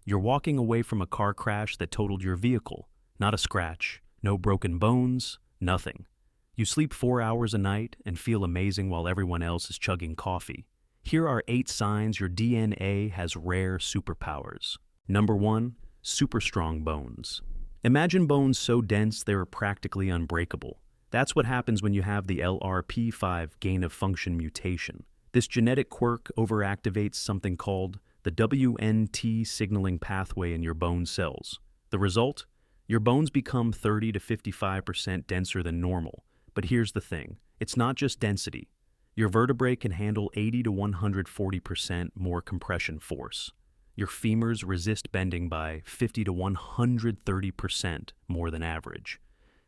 You're walking away from a car crash that totaled your vehicle. Not a scratch, no broken bones, nothing. You sleep 4 hours a night and feel amazing while everyone else is chugging coffee. Here are 8 signs your DNA has rare superpowers. Number 1. Super strong bones. Imagine bones so dense they are practically unbreakable. That's what happens when you have the LRP5 gain-of-function mutation. This genetic quirk overactivates something called the WNT signaling pathway in your bone cells. The result? Your bones become 30 to 55% denser than normal. But here's the thing, it's not just density. Your vertebrae can handle 80 to 140% more compression force. Your femurs resist bending by 50 to 130% more than average.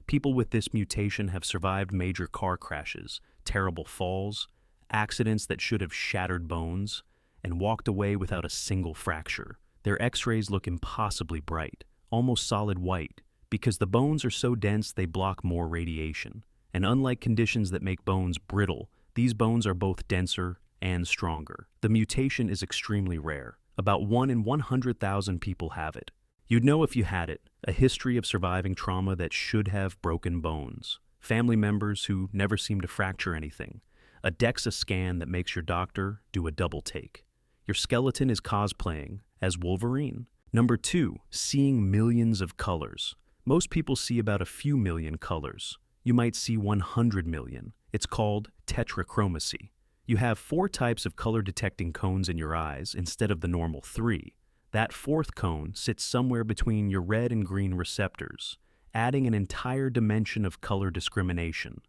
People with this mutation have survived major car crashes, terrible falls, accidents that should have shattered bones, and walked away without a single fracture. Their x-rays look impossibly bright, almost solid white, because the bones are so dense they block more radiation. And unlike conditions that make bones brittle, these bones are both denser and stronger. The mutation is extremely rare. About 1 in 100,000 people have it. You'd know if you had it, a history of surviving trauma that should have broken bones, family members who never seem to fracture anything, a DEXA scan that makes your doctor do a double take. Your skeleton is cosplaying as Wolverine. Number 2, seeing millions of colors. Most people see about a few million colors. You might see 100 million. It's called tetrachromacy. You have 4 types of color-detecting cones in your eyes instead of the normal 3. That 4th cone sits somewhere between your red and green receptors, adding an entire dimension of color discrimination.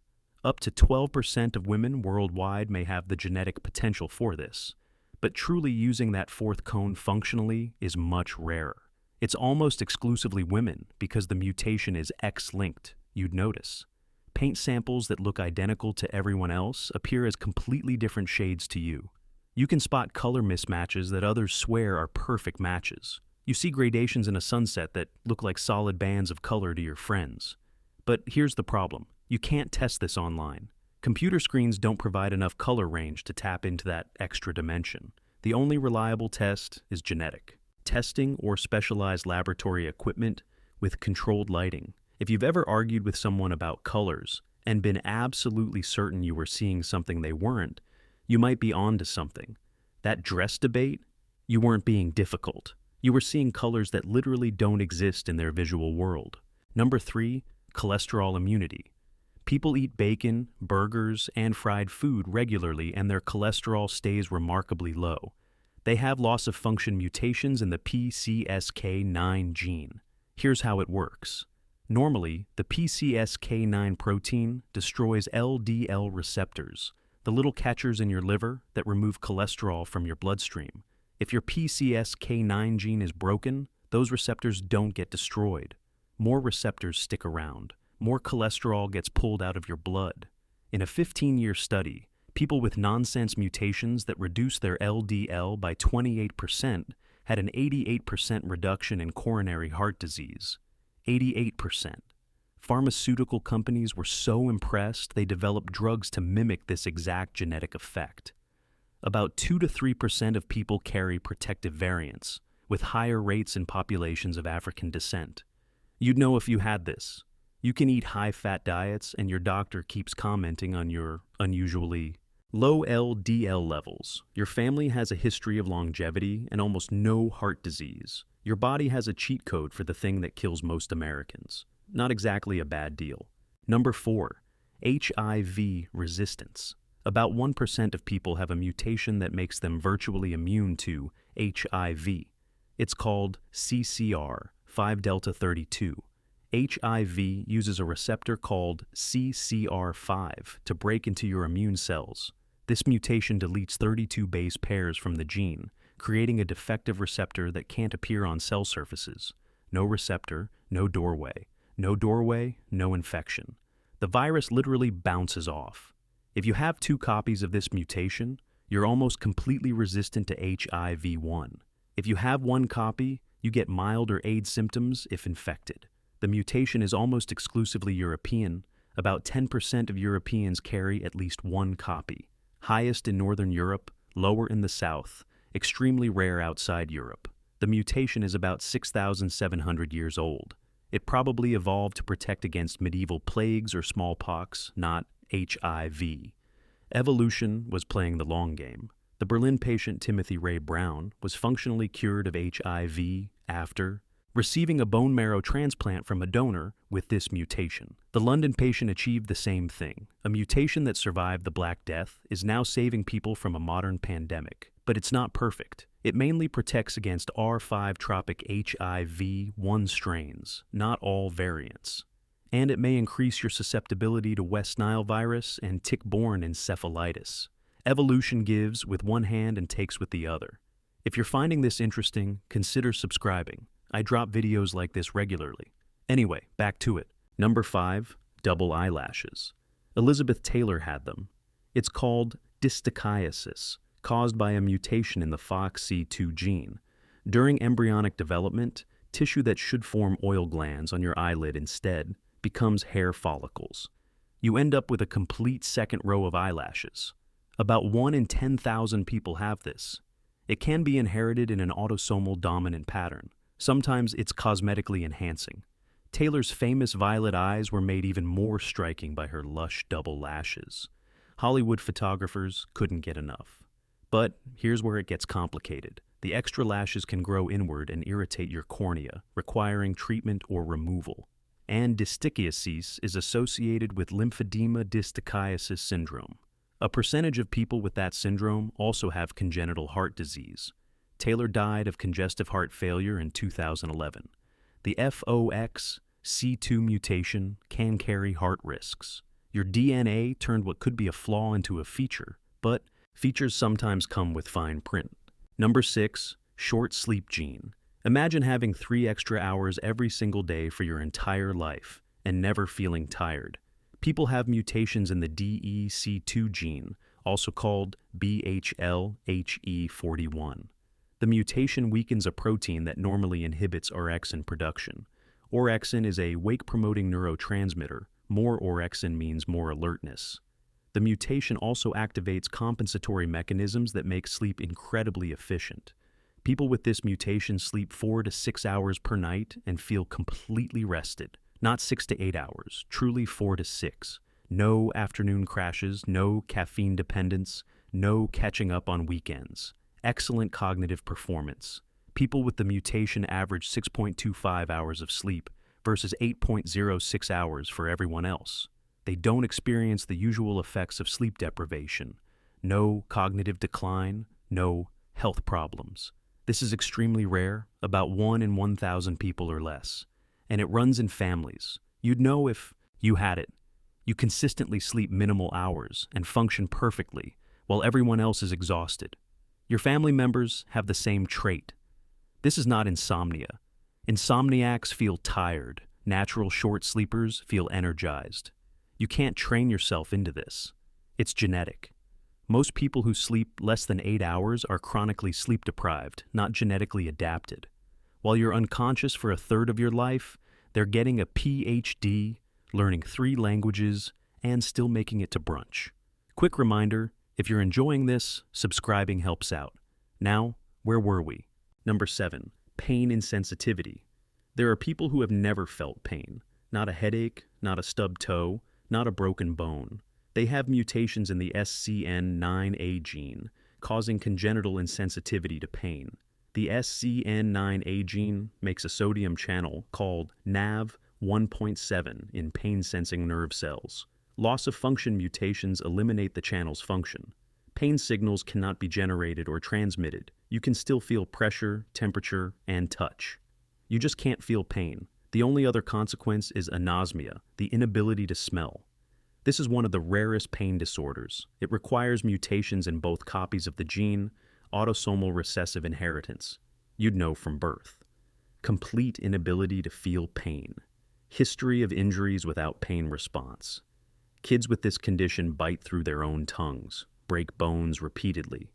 Up to 12% of women worldwide may have the genetic potential for this, but truly using that 4th cone functionally is much rarer. It's almost exclusively women because the mutation is X-linked, you'd notice. Paint samples that look identical to everyone else appear as completely different shades to you. You can spot color mismatches that others swear are perfect matches. You see gradations in a sunset that look like solid bands of color to your friends. But here's the problem. You can't test this online. Computer screens don't provide enough color range to tap into that extra dimension. The only reliable test is genetic. Testing or specialized laboratory equipment with controlled lighting. If you've ever argued with someone about colors and been absolutely certain you were seeing something they weren't, you might be onto something. That dress debate, you weren't being difficult. You were seeing colors that literally don't exist in their visual world. Number 3, cholesterol immunity. People eat bacon, burgers, and fried food regularly and their cholesterol stays remarkably low. They have loss-of-function mutations in the PCSK9 gene. Here's how it works. Normally, the PCSK9 protein destroys LDL receptors, the little catchers in your liver that remove cholesterol from your bloodstream. If your PCSK9 gene is broken, those receptors don't get destroyed. More receptors stick around. More cholesterol gets pulled out of your blood. In a 15-year study, people with nonsense mutations that reduce their LDL by 28% had an 88% reduction in coronary heart disease. 88%. Pharmaceutical companies were so impressed they developed drugs to mimic this exact genetic effect. About 2 to 3% of people carry protective variants, with higher rates in populations of African descent. You'd know if you had this. You can eat high-fat diets and your doctor keeps commenting on your unusually low LDL levels. Your family has a history of longevity and almost no heart disease. Your body has a cheat code for the thing that kills most Americans. Not exactly a bad deal. Number 4, HIV resistance. About 1% of people have a mutation that makes them virtually immune to HIV. It's called CCR5-delta32. HIV uses a receptor called CCR5 to break into your immune cells. This mutation deletes 32 base pairs from the gene, creating a defective receptor that can't appear on cell surfaces. No receptor, no doorway. No doorway, no infection. The virus literally bounces off. If you have 2 copies of this mutation, you're almost completely resistant to HIV-1. If you have 1 copy, you get mild or AIDS symptoms if infected. The mutation is almost exclusively European. About 10% of Europeans carry at least 1 copy. Highest in Northern Europe, lower in the South, extremely rare outside Europe. The mutation is about 6,700 years old. It probably evolved to protect against medieval plagues or smallpox, not HIV. Evolution was playing the long game. The Berlin patient Timothy Ray Brown was functionally cured of HIV after receiving a bone marrow transplant from a donor with this mutation. The London patient achieved the same thing. A mutation that survived the Black Death is now saving people from a modern pandemic. But it's not perfect. It mainly protects against R5 tropic HIV-1 strains, not all variants. And it may increase your susceptibility to West Nile virus and tick-borne encephalitis. Evolution gives with one hand and takes with the other. If you're finding this interesting, consider subscribing. I drop videos like this regularly. Anyway, back to it. Number 5, double eyelashes. Elizabeth Taylor had them. It's called dystichiasis, caused by a mutation in the FOXC2 gene. During embryonic development, tissue that should form oil glands on your eyelid instead becomes hair follicles. You end up with a complete second row of eyelashes. About 1 in 10,000 people have this. It can be inherited in an autosomal dominant pattern. Sometimes it's cosmetically enhancing. Taylor's famous violet eyes were made even more striking by her lush double lashes. Hollywood photographers couldn't get enough. But here's where it gets complicated. The extra lashes can grow inward and irritate your cornea, requiring treatment or removal. And dystichiasis is associated with lymphedema dystichiasis syndrome. A percentage of people with that syndrome also have congenital heart disease. Taylor died of congestive heart failure in 2011. The FOXC2 mutation can carry heart risks. Your DNA turned what could be a flaw into a feature, but features sometimes come with fine print. Number 6, short sleep gene. Imagine having 3 extra hours every single day for your entire life and never feeling tired. People have mutations in the DEC2 gene, also called BHLHE41. The mutation weakens a protein that normally inhibits orexin production. Orexin is a wake-promoting neurotransmitter. More orexin means more alertness. The mutation also activates compensatory mechanisms that make sleep incredibly efficient. People with this mutation sleep 4 to 6 hours per night and feel completely rested. Not 6 to 8 hours, truly 4 to 6. No afternoon crashes, no caffeine dependence, no catching up on weekends. Excellent cognitive performance. People with the mutation average 6.25 hours of sleep versus 8.06 hours for everyone else. They don't experience the usual effects of sleep deprivation. No cognitive decline, no health problems. This is extremely rare, about 1 in 1,000 people or less. And it runs in families. You'd know if you had it. You consistently sleep minimal hours and function perfectly while everyone else is exhausted. Your family members have the same trait. This is not insomnia. Insomniacs feel tired. Natural short sleepers feel energized. You can't train yourself into this. It's genetic. Most people who sleep less than 8 hours are chronically sleep deprived, not genetically adapted. While you're unconscious for a third of your life, they're getting a PhD, learning 3 languages, and still making it to brunch. Quick reminder, if you're enjoying this, subscribing helps out. Now, where were we? Number 7, pain insensitivity. There are people who have never felt pain. Not a headache, not a stubbed toe, not a broken bone. They have mutations in the SCN9A gene, causing congenital insensitivity to pain. The SCN9A gene makes a sodium channel called NaV1.7 in pain-sensing nerve cells. Loss-of-function mutations eliminate the channel's function. Pain signals cannot be generated or transmitted. You can still feel pressure, temperature, and touch. You just can't feel pain. The only other consequence is anosmia, the inability to smell. This is one of the rarest pain disorders. It requires mutations in both copies of the gene, autosomal recessive inheritance. You'd know from birth. Complete inability to feel pain. History of injuries without pain response. Kids with this condition bite through their own tongues, break bones repeatedly,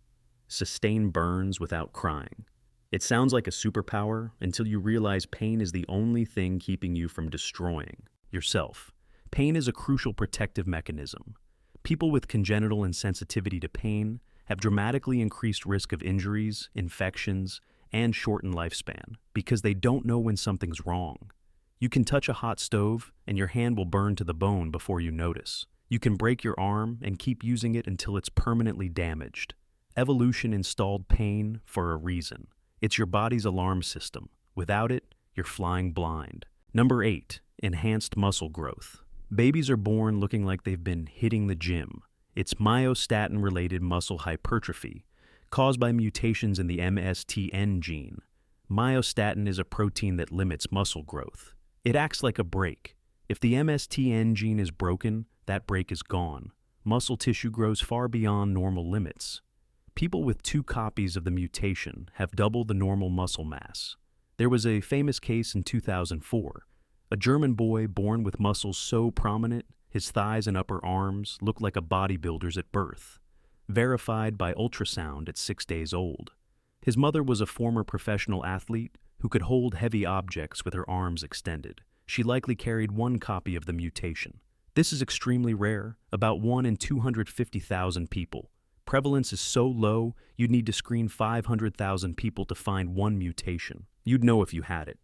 sustain burns without crying. It sounds like a superpower until you realize pain is the only thing keeping you from destroying yourself. Pain is a crucial protective mechanism. People with congenital insensitivity to pain have dramatically increased risk of injuries, infections, and shorten lifespan because they don't know when something's wrong. You can touch a hot stove and your hand will burn to the bone before you notice. You can break your arm and keep using it until it's permanently damaged. Evolution installed pain for a reason. It's your body's alarm system. Without it, you're flying blind. Number 8, enhanced muscle growth. Babies are born looking like they've been hitting the gym. It's myostatin-related muscle hypertrophy, caused by mutations in the myostatin gene. Myostatin is a protein that limits muscle growth. It acts like a brake. If the myostatin gene is broken, that brake is gone. Muscle tissue grows far beyond normal limits. People with 2 copies of the mutation have double the normal muscle mass. There was a famous case in 2004. A German boy born with muscles so prominent, his thighs and upper arms looked like a bodybuilder's at birth. Verified by ultrasound at 6 days old. His mother was a former professional athlete who could hold heavy objects with her arms extended. She likely carried 1 copy of the mutation. This is extremely rare, about 1 in 250,000 people. Prevalence is so low, you'd need to screen 500,000 people to find 1 mutation. You'd know if you had it.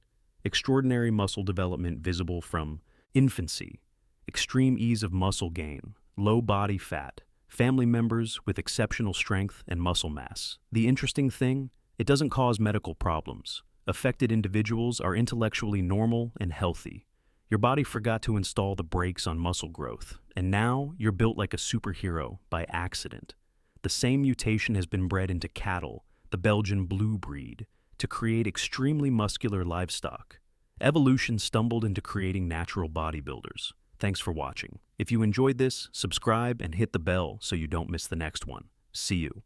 Extraordinary muscle development visible from infancy, extreme ease of muscle gain, low body fat, family members with exceptional strength and muscle mass. The interesting thing, it doesn't cause medical problems. Affected individuals are intellectually normal and healthy. Your body forgot to install the brakes on muscle growth, and now you're built like a superhero by accident. The same mutation has been bred into cattle, the Belgian blue breed, to create extremely muscular livestock. Evolution stumbled into creating natural bodybuilders. Thanks for watching. If you enjoyed this, subscribe and hit the bell so you don't miss the next one. See you.